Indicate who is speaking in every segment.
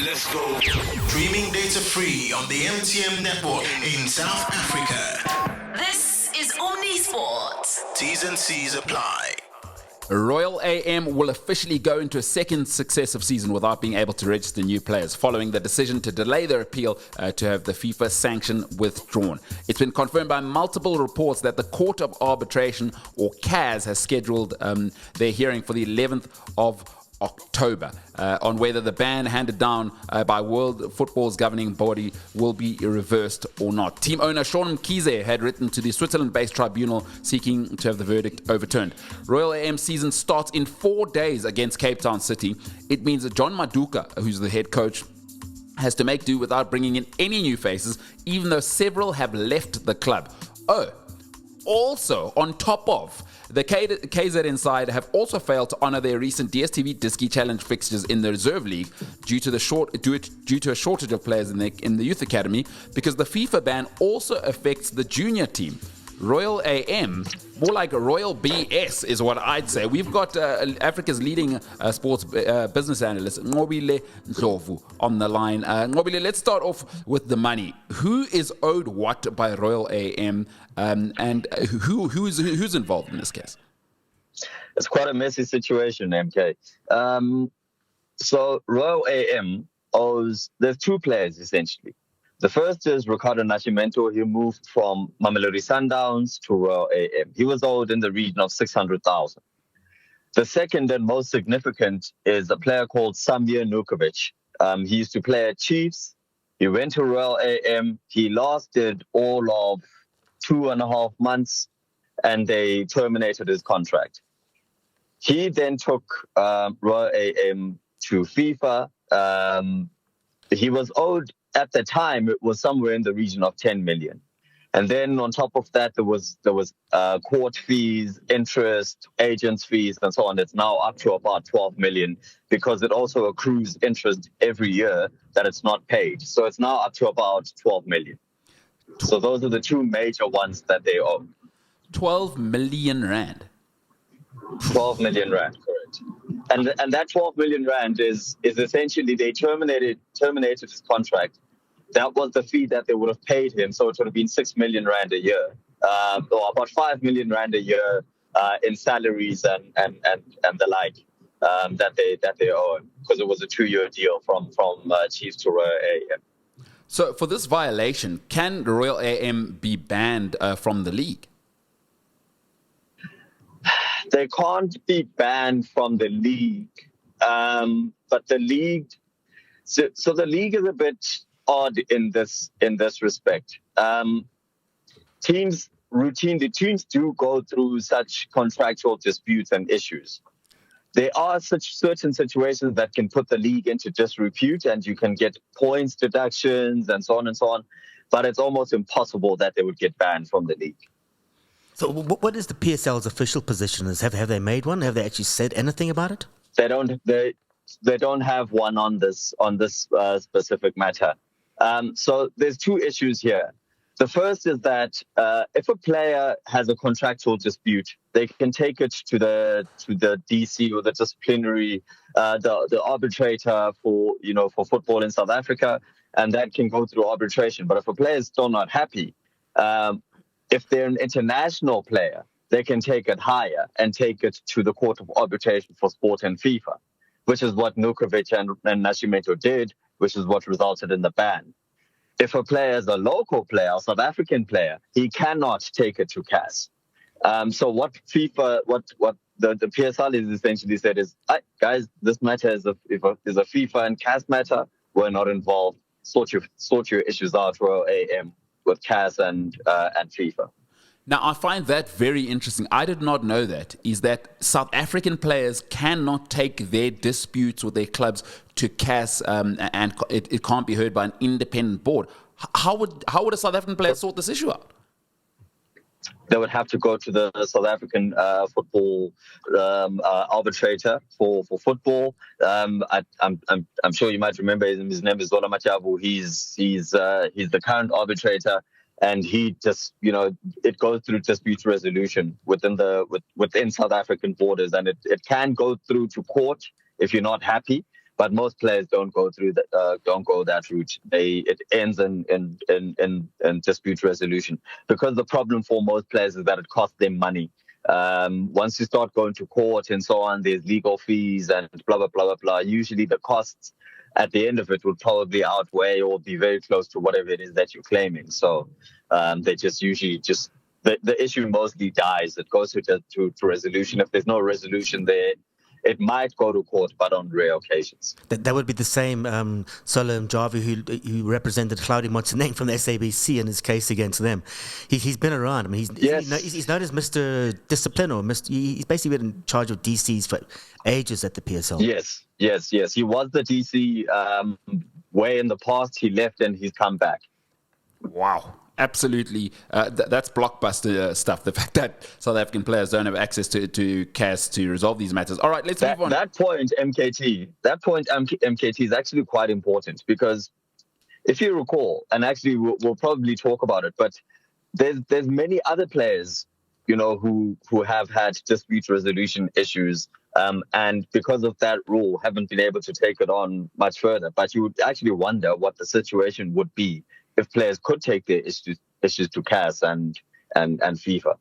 Speaker 1: Let's go. Streaming data free on the MTN network in South Africa.
Speaker 2: This is Omnisports.
Speaker 1: T's and C's apply.
Speaker 3: Royal AM will officially go into a second successive season without being able to register new players following the decision to delay their appeal to have the FIFA sanction withdrawn. It's been confirmed by multiple reports that the Court of Arbitration, or CAS, has scheduled their hearing for the 11th of October on whether the ban handed down by World Football's governing body will be reversed or not. Team owner Shauwn Mkhize had written to the Switzerland-based tribunal seeking to have the verdict overturned. Royal AM season starts in 4 days against Cape Town City. It means that John Maduka, who's the head coach, has to make do without bringing in any new faces, even though several have left the club. Also, on top of, the KZN side have also failed to honour their recent DStv Diski Challenge fixtures in the Reserve League due to a shortage of players in the youth academy, because the FIFA ban also affects the junior team. Royal AM, more like Royal BS is what I'd say. We've got Africa's leading sports business analyst, Nqobile Ndlovhu, on the line. Nqobile, let's start off with the money. Who is owed what by Royal AM, and who's involved in this case?
Speaker 4: It's quite a messy situation, MK. So Royal AM there's two players essentially. The first is Ricardo Nascimento. He moved from Mamelodi Sundowns to Royal AM. He was owed in the region of 600,000. The second and most significant is a player called Samir Nukovic. He used to play at Chiefs. He went to Royal AM. He lasted all of 2.5 months, and they terminated his contract. He then took Royal AM to FIFA. He was owed, at the time, it was somewhere in the region of 10 million. And then on top of that, there was court fees, interest, agents fees, and so on. It's now up to about 12 million because it also accrues interest every year that it's not paid. So it's now up to about 12 million. So those are the two major ones that they owe.
Speaker 3: 12 million rand.
Speaker 4: 12 million rand, correct. And that 12 million rand is essentially they terminated his contract. That was the fee that they would have paid him. So it would have been 6 million rand a year, or about 5 million rand a year in salaries and the like that they owe, because it was a 2-year deal from Chiefs to Royal AM.
Speaker 3: So for this violation, can the Royal AM be banned from the league?
Speaker 4: They can't be banned from the league, but the league. So the league is a bit odd in this respect. Teams do go through such contractual disputes and issues. There are such certain situations that can put the league into disrepute, and you can get points deductions and so on and so on. But it's almost impossible that they would get banned from the league.
Speaker 5: So what is the PSL's official position? Have they made one? Have they actually said anything about it?
Speaker 4: They don't have one on this specific matter. So there's two issues here. The first is that if a player has a contractual dispute, they can take it to the DC or the disciplinary, the arbitrator for football in South Africa, and that can go through arbitration. But if a player is still not happy, if they're an international player, they can take it higher and take it to the Court of Arbitration for Sport and FIFA, which is what Nukovic and Nascimento did, which is what resulted in the ban. If a player is a local player, a South African player, he cannot take it to CAS. So what the PSL is essentially said is, guys, this matter is a FIFA and CAS matter. We're not involved. Sort your issues out, Royal AM, with CAS and FIFA.
Speaker 3: Now, I find that very interesting. I did not know that, is that South African players cannot take their disputes with their clubs to CAS, and it can't be heard by an independent board. How would a South African player sort this issue out?
Speaker 4: They would have to go to the South African football arbitrator for football. I'm sure you might remember his name is Zola Machabu. He's the current arbitrator, and he just it goes through dispute resolution within South African borders, and it can go through to court if you're not happy. But most players don't go through don't go that route. It ends in dispute resolution, because the problem for most players is that it costs them money. Once you start going to court and so on, there's legal fees and blah blah blah blah blah. Usually the costs at the end of it would probably outweigh or be very close to whatever it is that you're claiming. So they just usually just the issue mostly dies. It goes to resolution. If there's no resolution there, it might go to court, but on rare occasions.
Speaker 5: That would be the same Sal Javi who represented Claudio Montenegro from the SABC in his case against them. He's been around. I mean, he's known as Mr. Discipline, or he's basically been in charge of DCs for ages at the PSL.
Speaker 4: Yes. He was the DC way in the past. He left and he's come back.
Speaker 3: Wow. Absolutely. That's blockbuster stuff. The fact that South African players don't have access to CAS to resolve these matters. All right, let's move on.
Speaker 4: That point, MKT is actually quite important, because if you recall, and actually we'll probably talk about it, but there's many other players, who have had dispute resolution issues, and because of that rule, haven't been able to take it on much further. But you would actually wonder what the situation would be if players could take their issues to CAS and FIFA,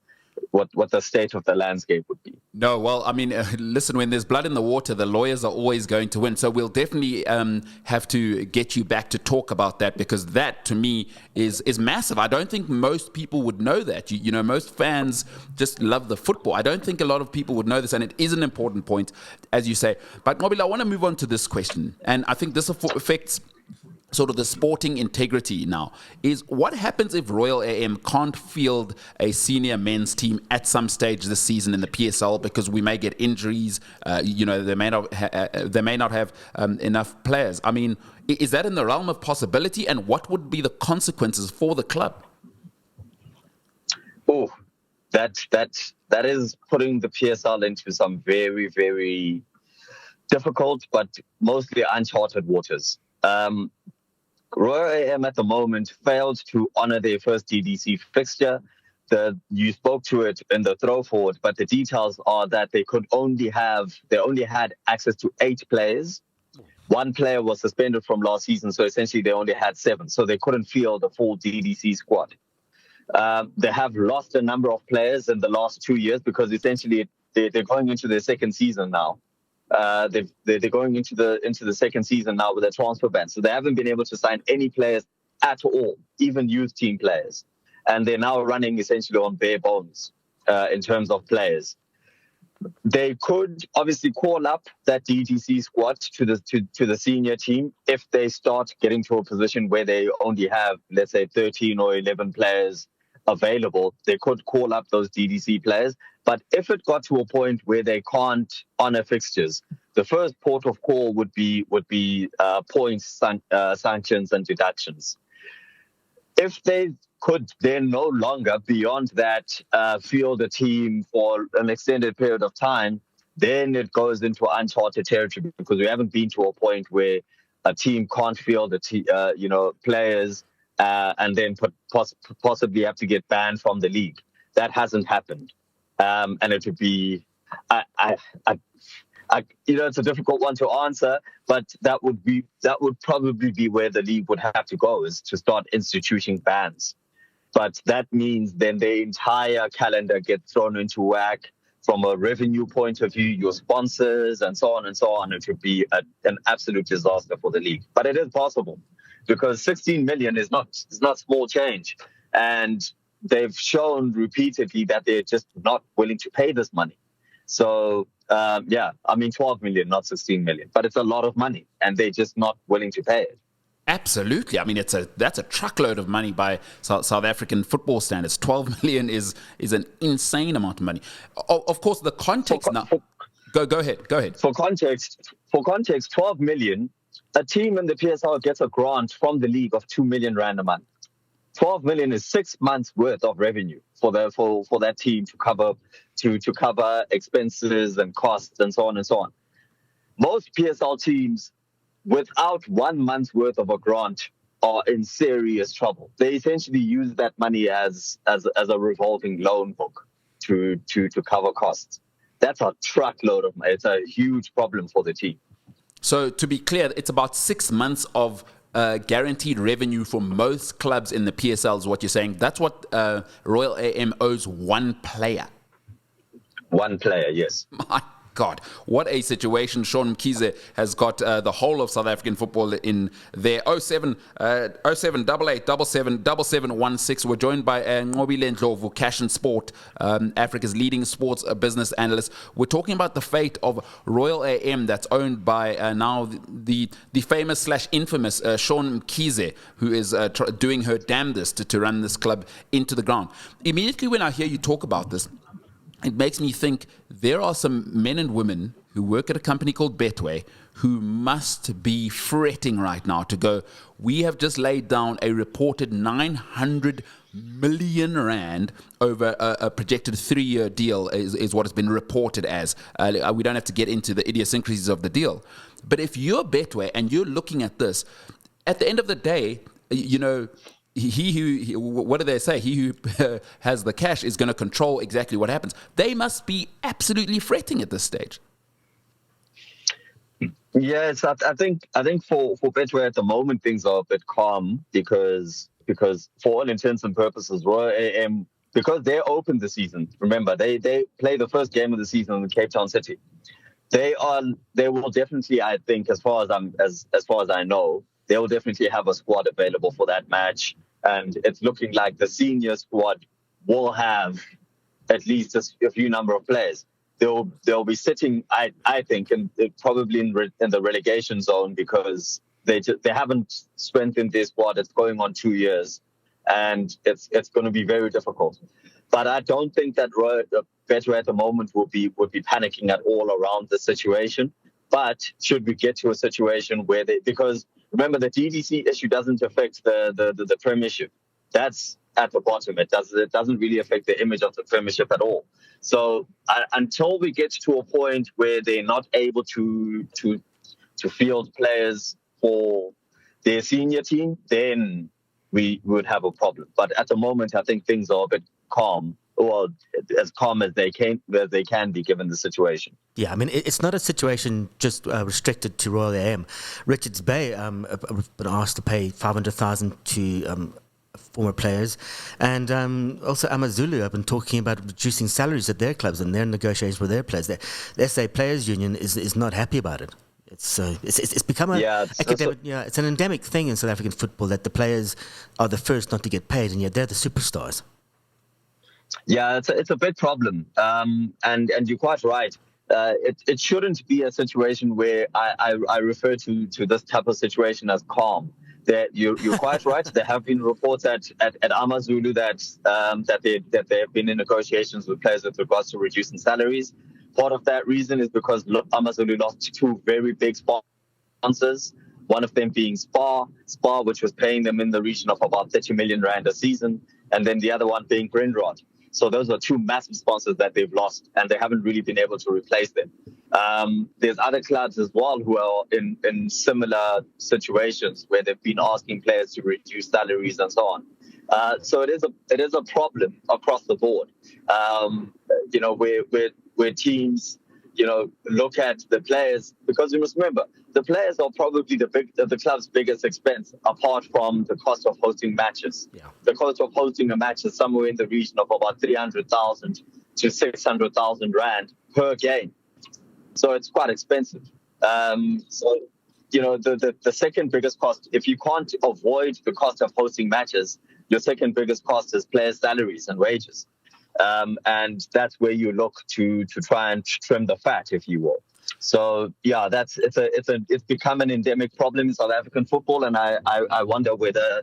Speaker 4: what the state of the landscape would be.
Speaker 3: No, well, I mean, listen, when there's blood in the water, the lawyers are always going to win. So we'll definitely have to get you back to talk about that, because that, to me, is massive. I don't think most people would know that. Most fans just love the football. I don't think a lot of people would know this, and it is an important point, as you say. But, Nqobile, I want to move on to this question, and I think this affects sort of the sporting integrity now, is what happens if Royal AM can't field a senior men's team at some stage this season in the PSL, because we may get injuries, they may not have enough players. I mean, is that in the realm of possibility, and what would be the consequences for the club?
Speaker 4: Oh, that is putting the PSL into some very, very difficult but mostly uncharted waters. Royal AM at the moment failed to honor their first DDC fixture. You spoke to it in the throw forward, but the details are that they only had access to 8 players. One player was suspended from last season, so essentially they only had 7, so they couldn't field the full DDC squad. They have lost a number of players in the last 2 years, because essentially they're going into their second season now. They're going into the second season now with a transfer ban, so they haven't been able to sign any players at all, even youth team players, and they're now running essentially on bare bones in terms of players. They could obviously call up that DTC squad to the senior team if they start getting to a position where they only have, let's say, 13 or 11 players available. They could call up those DDC players. But if it got to a point where they can't honor fixtures, the first port of call would be points, sanctions, and deductions. If they could then no longer, beyond that, field a team for an extended period of time, then it goes into uncharted territory, because we haven't been to a point where a team can't field players and then possibly have to get banned from the league. That hasn't happened. And it would be, it's a difficult one to answer, but that would probably be where the league would have to go, is to start instituting bans. But that means then the entire calendar gets thrown into whack from a revenue point of view, your sponsors and so on and so on. It would be an absolute disaster for the league. But it is possible, because 16 million is not small change. And they've shown repeatedly that they're just not willing to pay this money. So, 12 million, not 16 million. But it's a lot of money, and they're just not willing to pay it.
Speaker 3: Absolutely. I mean, that's a truckload of money by South African football standards. 12 million is an insane amount of money. Of course, the context now. Go ahead. For
Speaker 4: context, 12 million. A team in the PSL gets a grant from the league of 2 million rand a month. 12 million is 6 months worth of revenue for that team to cover expenses and costs and so on and so on. Most PSL teams, without 1 month's worth of a grant, are in serious trouble. They essentially use that money as a revolving loan book to cover costs. That's a truckload of money. It's a huge problem for the team.
Speaker 3: So to be clear, it's about 6 months of guaranteed revenue for most clubs in the PSLs. What you're saying? That's what Royal AM owes one player.
Speaker 4: One player, yes.
Speaker 3: My God, what a situation. Shauwn Mkhize has got the whole of South African football in their 07 88 77 7716. We're joined by Nqobile Ndlovhu, Cash and Sport, Africa's leading sports business analyst. We're talking about the fate of Royal AM that's owned by now the famous / infamous Shauwn Mkhize, who is doing her damnedest to run this club into the ground. Immediately when I hear you talk about this, it makes me think there are some men and women who work at a company called Betway who must be fretting right now to go, we have just laid down a reported 900 million rand over a projected 3-year deal is what has been reported as. We don't have to get into the idiosyncrasies of the deal. But if you're Betway and you're looking at this, at the end of the day, you know, what do they say? He who has the cash is going to control exactly what happens. They must be absolutely fretting at this stage.
Speaker 4: Yes, I think for Betway at the moment things are a bit calm because for all intents and purposes, Royal AM, because they're open this season. Remember, they play the first game of the season in Cape Town City. They will definitely, I think, as far as I know, they will definitely have a squad available for that match. And it's looking like the senior squad will have at least a few number of players. They'll be sitting, I think, probably in the relegation zone because they haven't strengthened their squad. It's going on 2 years, and it's going to be very difficult. But I don't think that Betway at the moment would be panicking at all around the situation. But should we get to a situation where because remember, the DDC issue doesn't affect the Premiership. That's at the bottom. It doesn't really affect the image of the Premiership at all. So until we get to a point where they're not able to field players for their senior team, then we would have a problem. But at the moment, I think things are a bit calm. Well, as calm as they can be given the situation.
Speaker 5: Yeah, I mean, it's not a situation just restricted to Royal AM. Richards Bay have been asked to pay 500,000 to former players, and also Amazulu have been talking about reducing salaries at their clubs and their negotiations with their players. The SA Players Union is not happy about it. It's become it's an endemic thing in South African football that the players are the first not to get paid, and yet they're the superstars.
Speaker 4: Yeah, it's a big problem, and you're quite right. It shouldn't be a situation where I refer to this type of situation as calm. That you're quite right. There have been reports at Amazulu that they have been in negotiations with players with regards to reducing salaries. Part of that reason is because Amazulu lost 2 very big sponsors. One of them being Spar, which was paying them in the region of about 30 million rand a season, and then the other one being Grindrod. So those are 2 massive sponsors that they've lost, and they haven't really been able to replace them. There's other clubs as well who are in similar situations where they've been asking players to reduce salaries and so on. So it is a problem across the board. Where teams, look at the players, because you must remember the players are probably the club's biggest expense apart from the cost of hosting matches.
Speaker 5: Yeah.
Speaker 4: The cost of hosting a match is somewhere in the region of about 300,000 to 600,000 rand per game. So it's quite expensive. The second biggest cost, if you can't avoid the cost of hosting matches, your second biggest cost is players' salaries and wages. And that's where you look to try and trim the fat, if you will. So yeah, it's become an endemic problem in South African football, and I wonder whether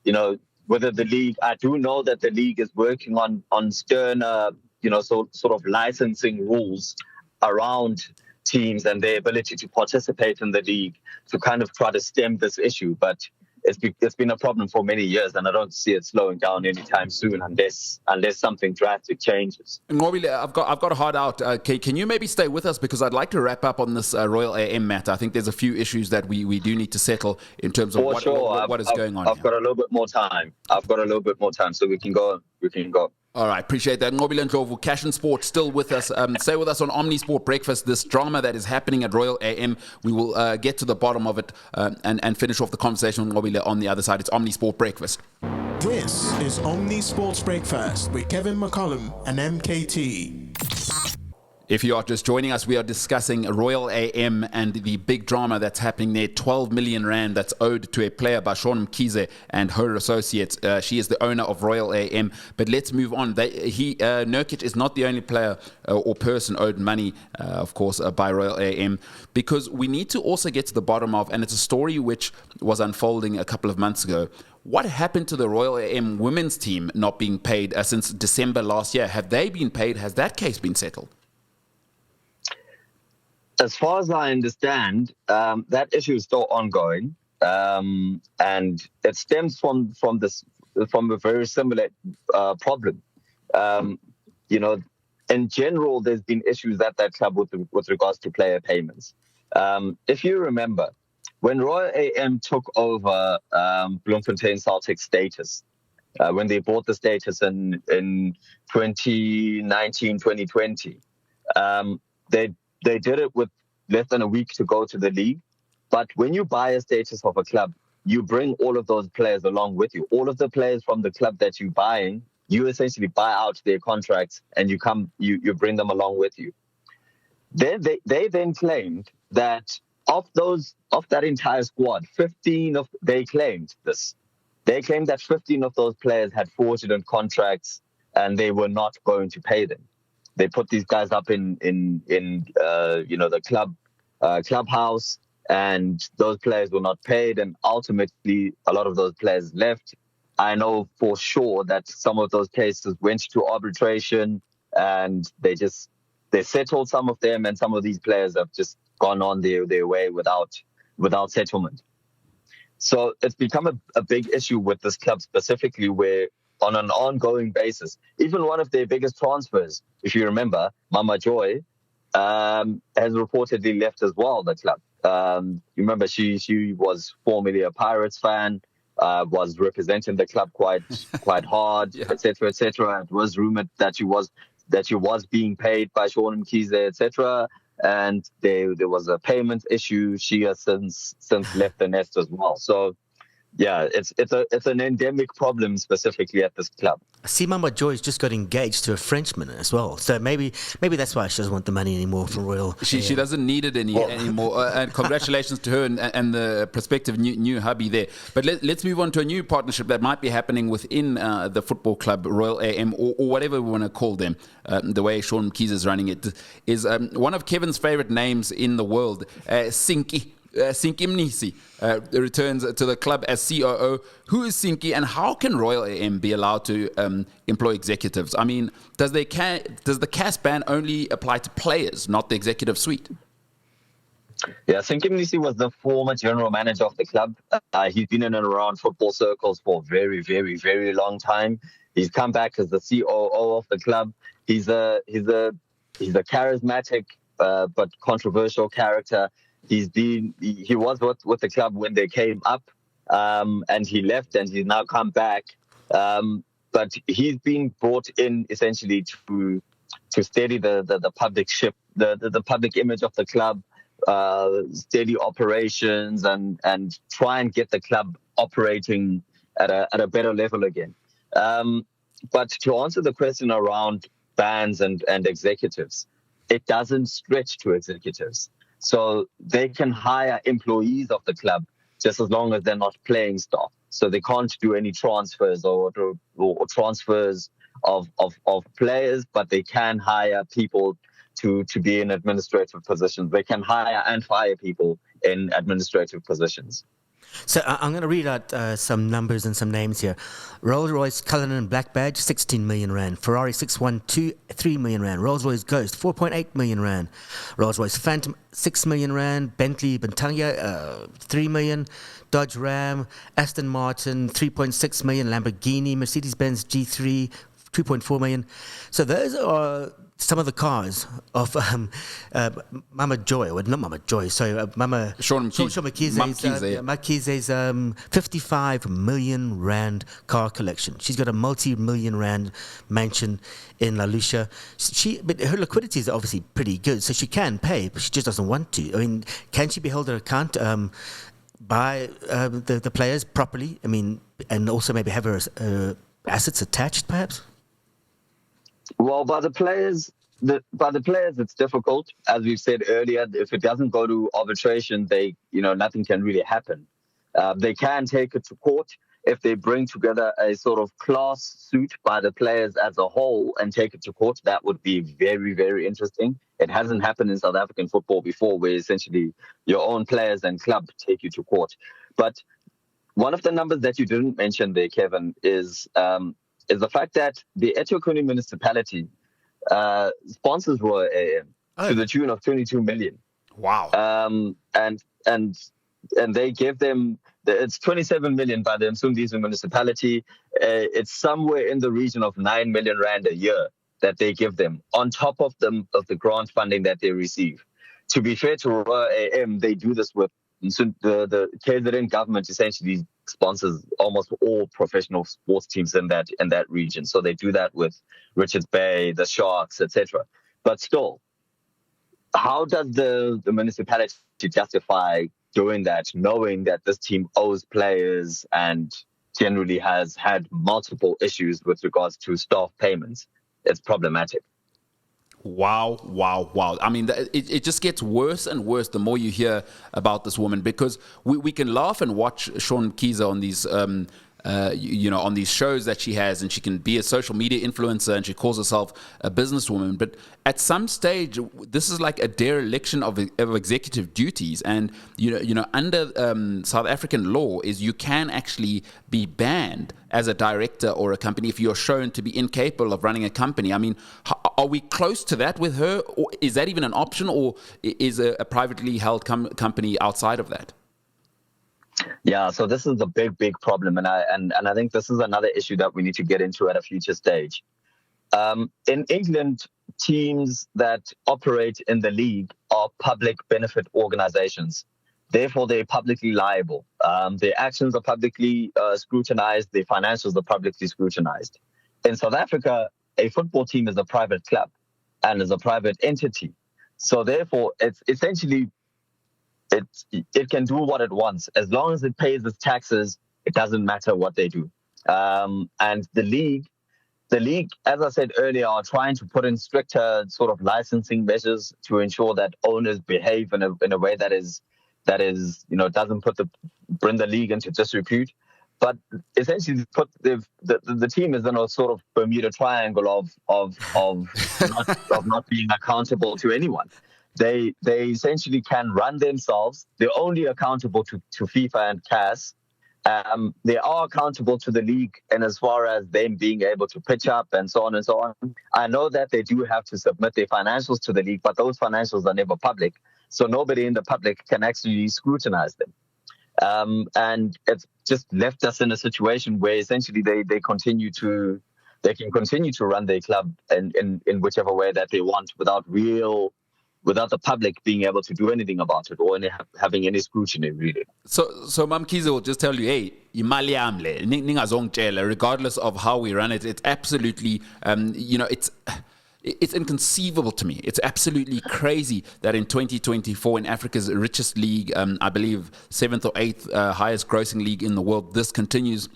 Speaker 4: the league. I do know that the league is working on sterner, sort of licensing rules around teams and their ability to participate in the league to kind of try to stem this issue, but it's been a problem for many years, and I don't see it slowing down anytime soon unless something drastic changes.
Speaker 3: Nqobile, I've got to hard out. Can you maybe stay with us, because I'd like to wrap up on this Royal AM matter. I think there's a few issues that we do need to settle in terms of what is going on.
Speaker 4: I've got a little bit more time. So we can go.
Speaker 3: All right, appreciate that. Nqobile Ndlovhu, Cash and Sport, still with us. Stay with us on Omnisport Breakfast. This drama that is happening at Royal AM, we will get to the bottom of it and finish off the conversation with Nqobile on the other side. It's Omnisport Breakfast.
Speaker 1: This is Omni Sports Breakfast with Kevin McCollum and MKT.
Speaker 3: If you are just joining us, we are discussing Royal AM and the big drama that's happening there. 12 million rand that's owed to a player by Shauwn Mkhize and her associates. She is the owner of Royal AM. But let's move on. Nurkic is not the only player or person owed money, of course, by Royal AM, because we need to also get to the bottom of, and it's a story which was unfolding a couple of months ago. What happened to the Royal AM women's team not being paid since December last year? Have they been paid? Has that case been settled?
Speaker 4: As far as I understand, that issue is still ongoing, and it stems from a very similar problem. In general, there's been issues at that club with regards to player payments. If you remember, when Royal AM took over Bloemfontein Celtic's status, when they bought the status in 2019, 2020, they did it with less than a week to go to the league. But when you buy a status of a club, you bring all of those players along with you. All of the players from the club that you're buying, you essentially buy out their contracts and you bring them along with you. They then claimed that of that entire squad, they claimed that 15 of those players had fraudulent contracts and they were not going to pay them. They put these guys up in the clubhouse, and those players were not paid. And ultimately, a lot of those players left. I know for sure that some of those cases went to arbitration, and they settled some of them, and some of these players have just gone on their way without settlement. So it's become a big issue with this club specifically, where on an ongoing basis, even one of their biggest transfers, if you remember, Mama Joy, has reportedly left as well, the club. You remember she was formerly a Pirates fan, was representing the club quite hard,
Speaker 3: Yeah.
Speaker 4: etc., etc. It was rumored that she was being paid by Shauwn Mkhize, etc. And there was a payment issue. She has since left the nest as well. So yeah, it's an endemic problem specifically at this club.
Speaker 5: I see Mama Joy's just got engaged to a Frenchman as well. So maybe that's why she doesn't want the money anymore from Royal.
Speaker 3: She doesn't need it anymore. And congratulations to her and the prospective new hubby there. But let's move on to a new partnership that might be happening within the football club, Royal AM, or whatever we want to call them. The way Shauwn Mkhize is running it is one of Kevin's favorite names in the world, Sinkis returns to the club as COO. Who is Sinki, and how can Royal AM be allowed to employ executives? I mean, does the CAS ban only apply to players, not the executive suite?
Speaker 4: Yeah, Sinkis was the former general manager of the club. He's been in and around football circles for a very, very, very long time. He's come back as the COO of the club. He's a charismatic but controversial character. He was with the club when they came up, and he left, and he's now come back. But he's been brought in essentially to steady the public ship, the public image of the club, steady operations, and try and get the club operating at a better level again. But to answer the question around bans and executives, it doesn't stretch to executives. So they can hire employees of the club just as long as they're not playing staff. So they can't do any transfers or transfers of players, but they can hire people to be in administrative positions. They can hire and fire people in administrative positions.
Speaker 5: So I'm going to read out some numbers and some names here. Rolls-Royce Cullinan Black Badge, 16 million rand. Ferrari 612, 3 million rand. Rolls-Royce Ghost, 4.8 million rand. Rolls-Royce Phantom, 6 million rand. Bentley Bentayga, 3 million. Dodge Ram, Aston Martin, 3.6 million. Lamborghini, Mercedes-Benz G3, 2.4 million. So those are some of the cars of Mama Joy, or not Mama Joy, sorry, Mama
Speaker 3: Shauwn
Speaker 5: Mkhize's 55 million rand car collection. She's got a multi-million rand mansion in La Lucia. But her liquidity is obviously pretty good, so she can pay, but she just doesn't want to. I mean, can she be held to account by the players properly? I mean, and also maybe have her assets attached, perhaps?
Speaker 4: Well, by the players, it's difficult. As we've said earlier, if it doesn't go to arbitration, nothing can really happen. They can take it to court if they bring together a sort of class suit by the players as a whole and take it to court. That would be very, very interesting. It hasn't happened in South African football before, where essentially your own players and club take you to court. But one of the numbers that you didn't mention there, Kevin, is the fact that the eThekwini municipality sponsors Royal AM to the tune of 22 million.
Speaker 3: Wow.
Speaker 4: And they give them, it's 27 million by the Msundizi municipality. It's somewhere in the region of 9 million rand a year that they give them on top of the grant funding that they receive. To be fair to Royal AM, they do this with the KZN government. Essentially sponsors almost all professional sports teams in that region. So they do that with Richards Bay, the Sharks, etc. But still, how does the municipality justify doing that, knowing that this team owes players and generally has had multiple issues with regards to staff payments? It's problematic.
Speaker 3: Wow. I mean, it just gets worse and worse the more you hear about this woman, because we can laugh and watch Shauwn Mkhize on these, on these shows that she has, and she can be a social media influencer and she calls herself a businesswoman. But at some stage, this is like a dereliction of executive duties. And, under South African law is you can actually be banned as a director or a company if you're shown to be incapable of running a company. I mean, are we close to that with her? Or is that even an option, or is a privately held company outside of that?
Speaker 4: Yeah, so this is a big problem, and I think this is another issue that we need to get into at a future stage. In England, teams that operate in the league are public benefit organizations. Therefore, they're publicly liable. Their actions are publicly scrutinized. Their financials are publicly scrutinized. In South Africa, a football team is a private club and is a private entity. So therefore, it's essentially, it can do what it wants. As long as it pays its taxes, it doesn't matter what they do. And the league, as I said earlier, are trying to put in stricter sort of licensing measures to ensure that owners behave in a way that is doesn't bring the league into disrepute. But essentially, the team is in a sort of Bermuda Triangle of not being accountable to anyone. They essentially can run themselves. They're only accountable to FIFA and CAS. They are accountable to the league, and as far as them being able to pitch up and so on and so on. I know that they do have to submit their financials to the league, but those financials are never public, so nobody in the public can actually scrutinize them. And it's just left us in a situation where essentially they can continue to run their club in whichever way that they want without the public being able to do anything about it or having any scrutiny, really.
Speaker 3: So Mkhize will just tell you, hey, imali yamle, ningazongitshela, regardless of how we run it. It's absolutely, it's inconceivable to me. It's absolutely crazy that in 2024, in Africa's richest league, I believe 7th or 8th highest grossing league in the world, this continues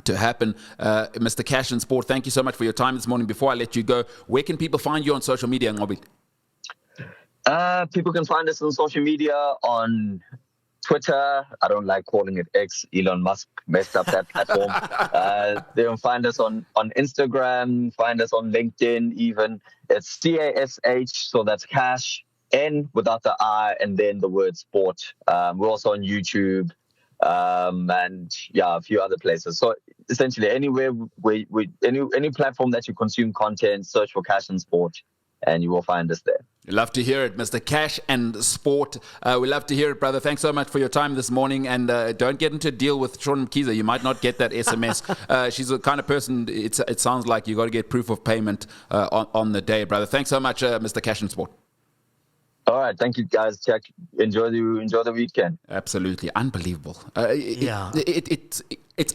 Speaker 3: to happen. Mr. Cash and Sport, thank you so much for your time this morning. Before I let you go, where can people find you on social media, Nqobile?
Speaker 4: People can find us on social media, on Twitter. I don't like calling it X. Elon Musk messed up that platform. They can find us on Instagram, find us on LinkedIn even. It's CASH, so that's Cash, N without the I, and then the word sport. We're also on YouTube, and a few other places. So essentially anywhere any platform that you consume content, search for Cash and Sport. and you will find us there.
Speaker 3: Love to hear it, Mr. Cash and Sport. We love to hear it, brother. Thanks so much for your time this morning. And don't get into a deal with Shauwn Mkhize. You might not get that SMS. She's the kind of person, it sounds like you got to get proof of payment on the day, brother. Thanks so much, Mr. Cash and Sport.
Speaker 4: All right. Thank you, guys. Check. Enjoy the weekend.
Speaker 3: Absolutely. Unbelievable.
Speaker 5: Yeah.
Speaker 3: It's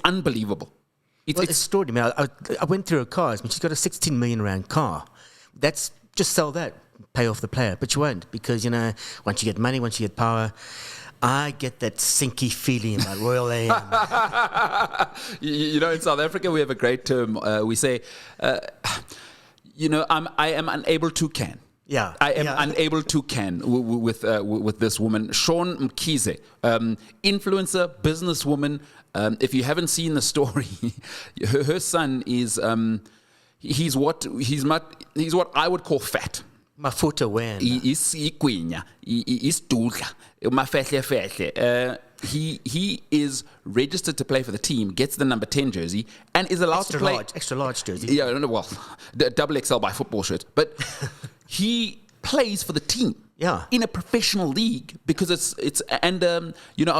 Speaker 3: unbelievable.
Speaker 5: It's extraordinary. I went through her cars. I mean, she's got a 16 million rand car. That's just sell that. Pay off the player, but you won't, because once you get money, once you get power, I get that sinky feeling about Royal AM.
Speaker 3: In South Africa we have a great term. We say, I am unable to can.
Speaker 5: Yeah,
Speaker 3: I am unable to can with this woman, Shauwn Mkhize, influencer, businesswoman. If you haven't seen the story, her son is he's what I would call fat.
Speaker 5: Mafuta wen.
Speaker 3: He is registered to play for the team, gets the number 10 jersey, and is allowed to play
Speaker 5: extra large jersey.
Speaker 3: Yeah, well, double XL by football shirt, but he plays for the team.
Speaker 5: Yeah.
Speaker 3: In a professional league, because our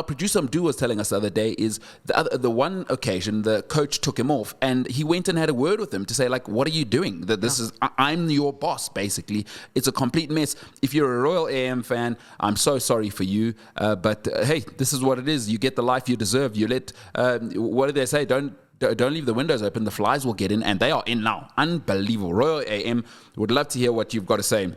Speaker 3: producer Mdu was telling us the other day is the one occasion the coach took him off and he went and had a word with him to say, like, what are you doing? That this is, I'm your boss, basically. It's a complete mess. If you're a Royal AM fan, I'm so sorry for you. But hey, this is what it is. You get the life you deserve. You let, what do they say? Don't leave the windows open. The flies will get in, and they are in now. Unbelievable. Royal AM, would love to hear what you've got to say.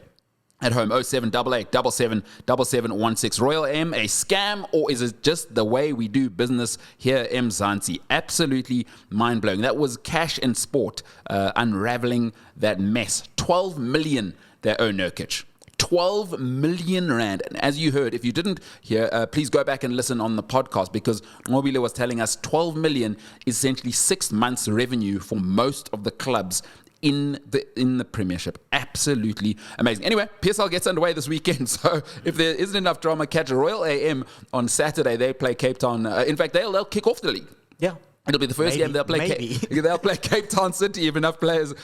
Speaker 3: At home, 0788 777716. Royal M, a scam, or is it just the way we do business here, Mzansi? Absolutely mind-blowing. That was Cash and Sport unraveling that mess. 12 million they owe Nurkic. 12 million rand. And as you heard, if you didn't hear, please go back and listen on the podcast, because Nqobile was telling us 12 million is essentially 6 months revenue for most of the clubs in the Premiership. Absolutely amazing. Anyway, PSL gets underway this weekend, so if there isn't enough drama, catch Royal AM on Saturday. They play Cape Town. In fact, they'll kick off the league.
Speaker 5: Yeah.
Speaker 3: It'll be the first game they'll play. They'll play Cape Town City if enough players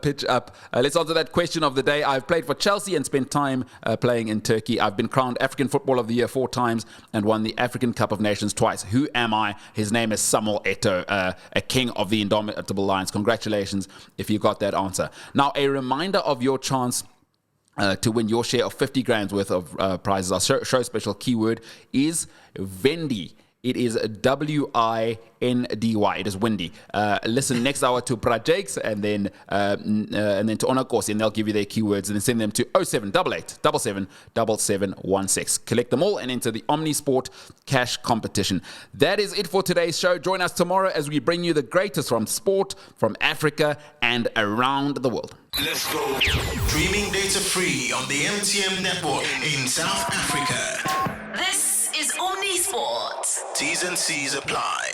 Speaker 3: pitch up. Let's answer that question of the day. I've played for Chelsea and spent time playing in Turkey. I've been crowned African Footballer of the Year 4 times and won the African Cup of Nations twice. Who am I? His name is Samuel Eto'o, a king of the Indomitable Lions. Congratulations if you got that answer. Now, a reminder of your chance to win your share of 50 grand's worth of prizes. Our show special keyword is Vendi. It is Windy. It is windy. Listen next hour to Prajakes and then to Onakosi, and they'll give you their keywords, and then send them to 0788 777716. Collect them all and enter the Omnis Sport cash competition. That is it for today's show. Join us tomorrow as we bring you the greatest from sport, from Africa and around the world.
Speaker 1: Let's go. Streaming data free on the MTN network in South Africa.
Speaker 2: This is Omnis Sport.
Speaker 1: T's and C's apply.